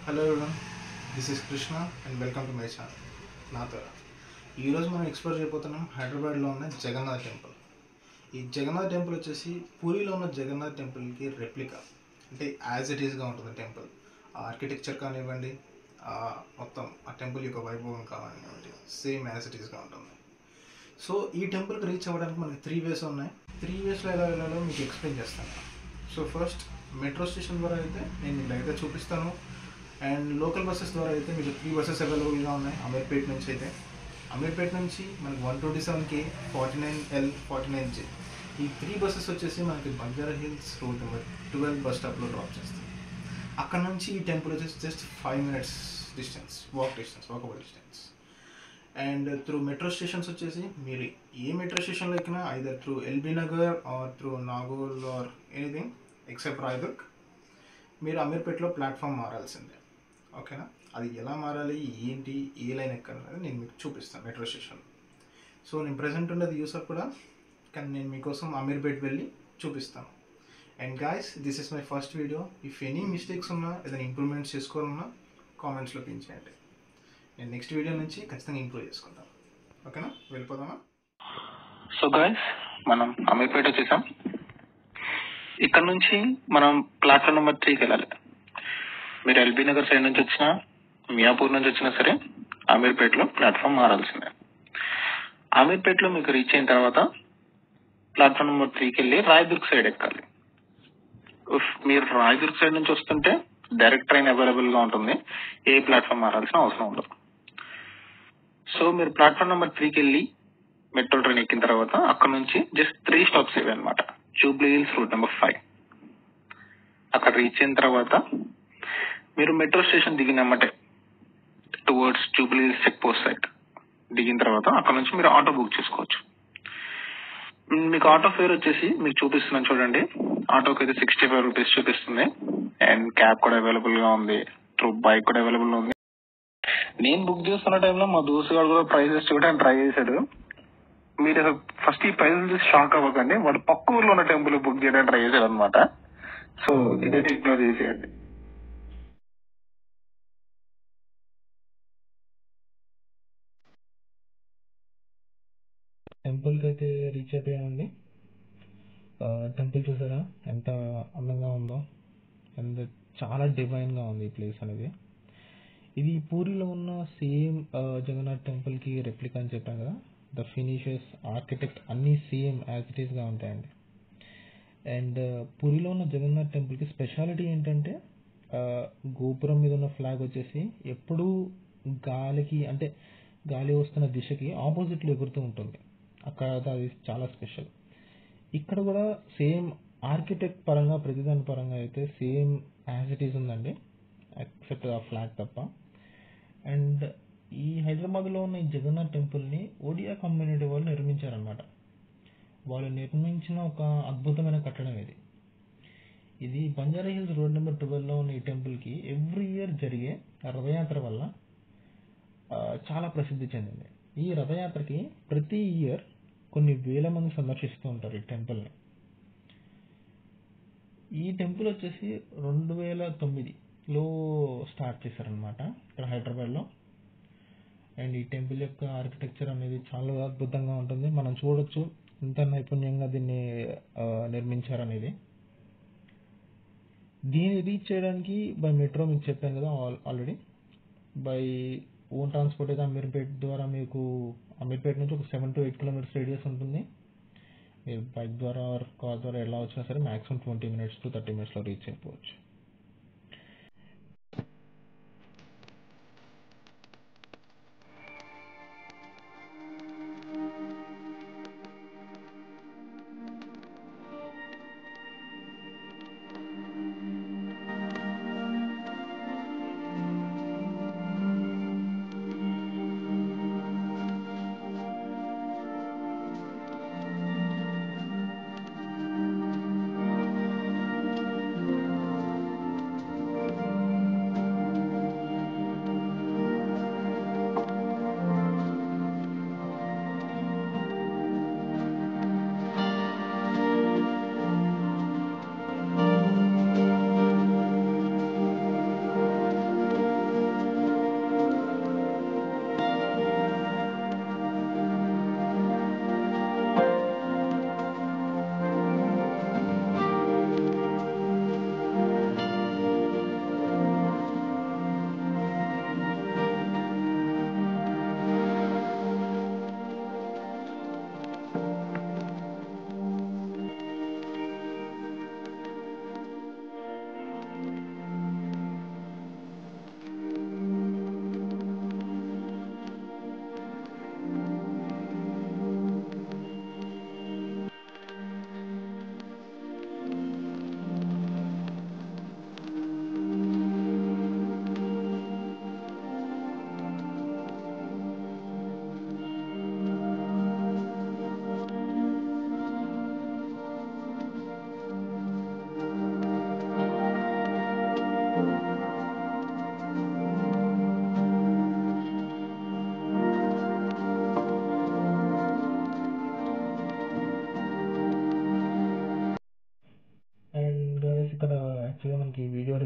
Hello everyone, this is Krishna and welcome to my channel నాతో. ఈరోజు మనం ఎక్స్ప్లోర్ చేయబోతున్నాం హైదరాబాద్లో ఉన్న జగన్నాథ్ టెంపుల్. ఈ జగన్నాథ్ టెంపుల్ వచ్చేసి పూరిలో ఉన్న జగన్నాథ్ టెంపుల్కి రెప్లికా, అంటే యాజ్ ఇట్ ఈస్గా ఉంటుంది టెంపుల్. ఆ ఆర్కిటెక్చర్ కానివ్వండి, మొత్తం ఆ టెంపుల్ యొక్క వైభవం కానివ్వండి, సేమ్ యాజ్ ఇట్ ఈస్గా ఉంటుంది. సో ఈ టెంపుల్కి రీచ్ అవ్వడానికి మనకి 3 వేస్ ఉన్నాయి. 3 వేస్లో ఎలా వెళ్ళాలో మీకు ఎక్స్ప్లెయిన్ చేస్తాను. సో ఫస్ట్ మెట్రో స్టేషన్ ద్వారా అయితే నేను మీకు అయితే చూపిస్తాను, అండ్ లోకల్ బస్సెస్ ద్వారా అయితే మీకు 3 బస్సెస్ అవైలబుల్గా ఉన్నాయి. అమీర్పేట నుంచి అయితే అమీర్పేట నుంచి మనకి 127K, 49L, 49J ఈ 3 బస్సెస్ వచ్చేసి మనకి Banjara Hills road number 12 bus స్టాప్లో డ్రాప్ చేస్తాం. అక్కడ నుంచి ఈ టెంపుల్ వచ్చేసి just 5 minutes distance, walkable distance. And through metro stations వచ్చేసి మీరు ఏ మెట్రో స్టేషన్లో ఎక్కినా either through LB Nagar or through Nagole or anything except Rayadurg, మీరు అమీర్పేటలో ప్లాట్ఫామ్ మారాల్సిందే. ఓకేనా? అది ఎలా మారాలి, ఏంటి, ఏ లైన్ ఎక్కాలనేది నేను మీకు చూపిస్తాను మెట్రో స్టేషన్. సో నేను ప్రజెంట్ ఉండేది యూసఫ్ కూడా, కానీ నేను మీకోసం అమీర్పేట్ వెళ్ళి చూపిస్తాను. And guys, this is my first video. If any mistakes ఉన్నా, ఏదైనా ఇంప్రూవ్మెంట్స్ చేసుకోవాలన్నా కామెంట్స్లో పెంచేయండి. నేను నెక్స్ట్ వీడియో నుంచి ఖచ్చితంగా ఇంప్రూవ్ చేసుకుంటాను. ఓకేనా? వెళ్ళిపోదామా? సో గాయస్, మనం అమీర్పేట వచ్చేసాం. ఇక్కడ నుంచి మనం ప్లాట్ఫామ్ నెంబర్ 3కి వెళ్ళాలి. మీరు ఎల్బీ నగర్ సైడ్ నుంచి వచ్చినా, మియాపూర్ నుంచి వచ్చినా సరే అమీర్పేటలో ప్లాట్ఫామ్ మారాల్సిందే. అమీర్పేటలో మీకు రీచ్ అయిన తర్వాత ప్లాట్ఫామ్ నెంబర్ 3కి వెళ్ళి రాయదుర్గ్ సైడ్ ఎక్కాలి. మీరు రాయదుర్గ్ సైడ్ నుంచి వస్తుంటే డైరెక్ట్ ట్రైన్ అవైలబుల్ గా ఉంటుంది, ఏ ప్లాట్ఫామ్ మారాల్సిన అవసరం ఉండదు. సో మీరు ప్లాట్ఫామ్ నెంబర్ 3కి వెళ్ళి మెట్రో ట్రైన్ ఎక్కిన తర్వాత అక్కడ నుంచి జస్ట్ 3 స్టాప్స్ ఇవి అనమాట. Jubilee Hills route number 5. అక్కడ రీచ్ అయిన తర్వాత మీరు మెట్రో స్టేషన్ దిగినమ్మటే towards Jubilee Hills check post side దిగిన తర్వాత అక్కడ నుంచి మీరు ఆటో బుక్ చేసుకోవచ్చు. మీకు ఆటో ఫేర్ వచ్చేసి మీకు చూపిస్తున్నాను చూడండి. ఆటోకి అయితే 65 రూపీస్ చూపిస్తుంది. అండ్ క్యాబ్ కూడా అవైలబుల్ గా ఉంది, త్రూ బైక్ కూడా అవైలబుల్ గా ఉంది. నేను బుక్ చేస్తున్న టైంలో మా దోస్తు గారు కూడా ప్రైజెస్ చూడడానికి ట్రై చేశాడు. మీరు ఫస్ట్ ఈ ప్రైజెస్ చూసి షాక్ అవ్వకండి, వాడు పక్క ఊర్లో ఉన్న టెంపుల్ బుక్ చేయడానికి ట్రై చేశాడు అనమాట. సో ఇదైతే ఇగ్నోర్ చేసేయండి. టెంపుల్కి అయితే రీచ్ అయిపోయామండి. టెంపుల్ చూసారా ఎంత అందంగా ఉందో, అండ్ చాలా డివైన్గా ఉంది ఈ ప్లేస్ అనేది. ఇది పూరిలో ఉన్న సేమ్ జగన్నాథ్ టెంపుల్కి రెప్లికా అని చెప్పాను కదా. ద ఫినిషెస్, ఆర్కిటెక్ట్ అన్నీ సేమ్ యాజ్ ఇట్ ఈస్గా ఉంటాయండి. అండ్ పూరిలో ఉన్న జగన్నాథ్ టెంపుల్కి స్పెషాలిటీ ఏంటంటే గోపురం మీద ఉన్న ఫ్లాగ్ వచ్చేసి ఎప్పుడూ గాలికి, అంటే గాలి వస్తున్న దిశకి ఆపోజిట్లో ఎగురుతూ ఉంటుంది. అక్కడ అది చాలా స్పెషల్. ఇక్కడ కూడా సేమ్ ఆర్కిటెక్ట్ పరంగా, ప్రతిదాని పరంగా అయితే సేమ్ యాజ్ ఇట్ ఈస్ ఉందండి, ఎక్సెప్ట్ ఆ ఫ్లాగ్ తప్ప. అండ్ ఈ హైదరాబాద్లో ఉన్న ఈ జగన్నాథ్ టెంపుల్ని ఒడియా కమ్యూనిటీ వాళ్ళు నిర్మించారనమాట. వాళ్ళు నిర్మించిన ఒక అద్భుతమైన కట్టడం ఇది. ఇది బంజారా హిల్స్ రోడ్ నెంబర్ 12లో ఉన్న ఈ టెంపుల్కి ఎవ్రీ ఇయర్ జరిగే రథయాత్ర వల్ల చాలా ప్రసిద్ధి చెందింది. ఈ రథయాత్రకి ప్రతి ఇయర్ కొన్ని వేల మంది సందర్శిస్తూ ఉంటారు ఈ టెంపుల్ని. ఈ టెంపుల్ వచ్చేసి 2009లో స్టార్ట్ చేశారనమాట ఇక్కడ హైదరాబాద్లో. అండ్ ఈ టెంపుల్ యొక్క ఆర్కిటెక్చర్ అనేది చాలా అద్భుతంగా ఉంటుంది. మనం చూడొచ్చు ఎంత నైపుణ్యంగా దీన్ని నిర్మించారనేది. దీన్ని రీచ్ చేయడానికి బై మెట్రో మీకు చెప్పాను కదా ఆల్రెడీ. బై ఓన్ ట్రాన్స్పోర్ట్ అయితే అమీర్పేట్ ద్వారా మీకు అమీర్పేట్ నుంచి ఒక 7 to 8 kilometers రేడియస్ ఉంటుంది. మీరు బైక్ ద్వారా కార్ ద్వారా ఎలా వచ్చినా సరే మ్యాక్సిమం 20 minutes to 30 minutesలో రీచ్ అయిపోవచ్చు.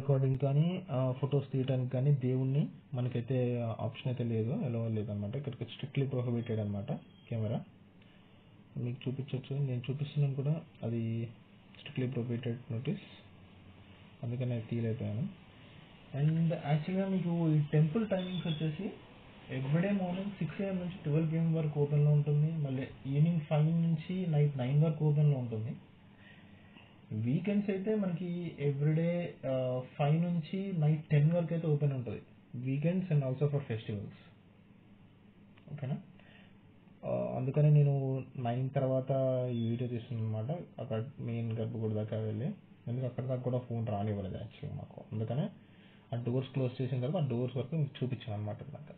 రికార్డింగ్ కానీ ఫొటోస్ తీయడానికి కానీ దేవుణ్ణి మనకైతే ఆప్షన్ అయితే లేదు, ఎలా లేదనమాట. ఇక్కడికి స్ట్రిక్ట్లీ ప్రొహిబిటెడ్ అనమాట కెమెరా. మీకు చూపించవచ్చు, నేను చూపిస్తున్నాను కూడా, అది స్ట్రిక్ట్లీ ప్రొహిబిటెడ్ నోటీస్, అందుకని అది తీయలేకపోయాను. అండ్ యాక్చువల్గా మీకు ఈ టెంపుల్ టైమింగ్స్ వచ్చేసి ఎవ్రీడే మార్నింగ్ 6 AM నుంచి 12 PM వరకు ఓపెన్లో ఉంటుంది. మళ్ళీ ఈవినింగ్ 5 నుంచి నైట్ 9 వరకు ఓపెన్లో ఉంటుంది. వీకెండ్స్ అయితే మనకి ఎవ్రీడే 5 నుంచి నైట్ 10 వరకు అయితే ఓపెన్ ఉంటుంది, weekends and also for festivals. ఓకేనా, అందుకని నేను 9 తర్వాత ఈ వీడియో తీస్తున్నాను అనమాట. అక్కడ మెయిన్ గర్భగుడి దాకా వెళ్ళి, ఎందుకంటే అక్కడ దాకా కూడా ఫోన్ రానివ్వలేదు యాక్చువల్గా మాకు. అందుకనే ఆ డోర్స్ క్లోజ్ చేసిన తర్వాత ఆ డోర్స్ వరకు మీకు చూపించాను అనమాట నాకు.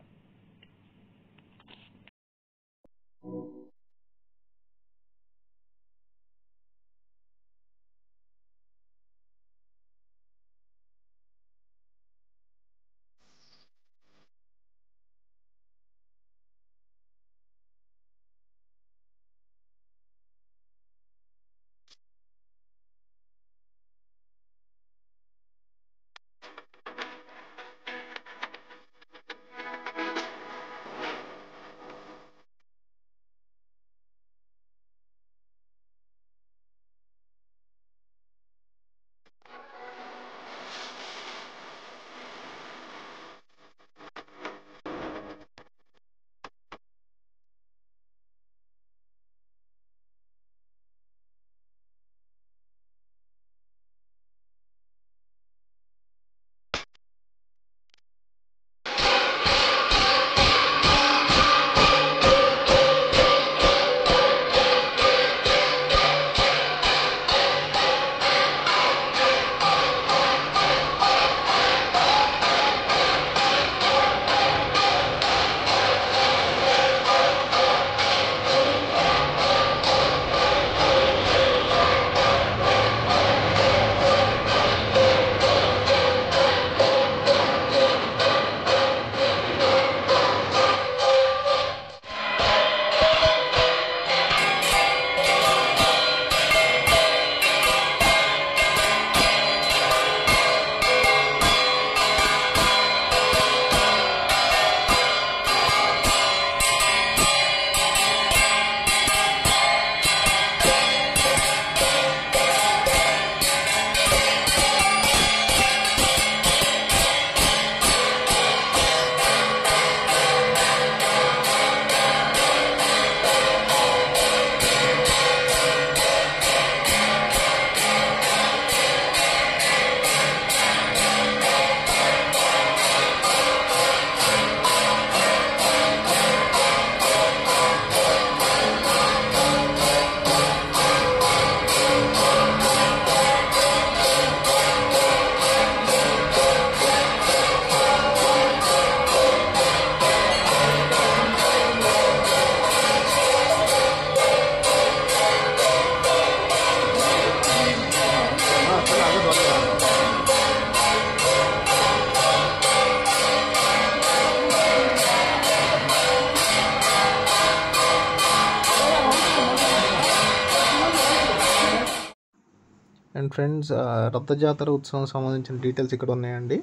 అండ్ ఫ్రెండ్స్, రథజాతర ఉత్సవం సంబంధించిన డీటెయిల్స్ ఇక్కడ ఉన్నాయండి.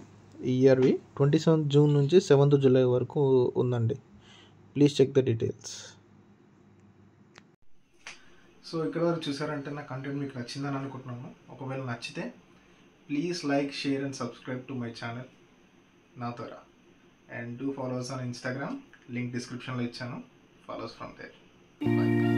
ఈ ఇయర్వి 27 జూన్ నుంచి 7 జూలై వరకు ఉందండి. Please check the details. So ఇక్కడ వరకు చూసారంటే నా కంటెంట్ మీకు నచ్చిందని అనుకుంటున్నాను. ఒకవేళ నచ్చితే please like, share and subscribe to my channel నాతోరా. And do follows on Instagram, link డిస్క్రిప్షన్లో ఇచ్చాను. Follows from there. బై.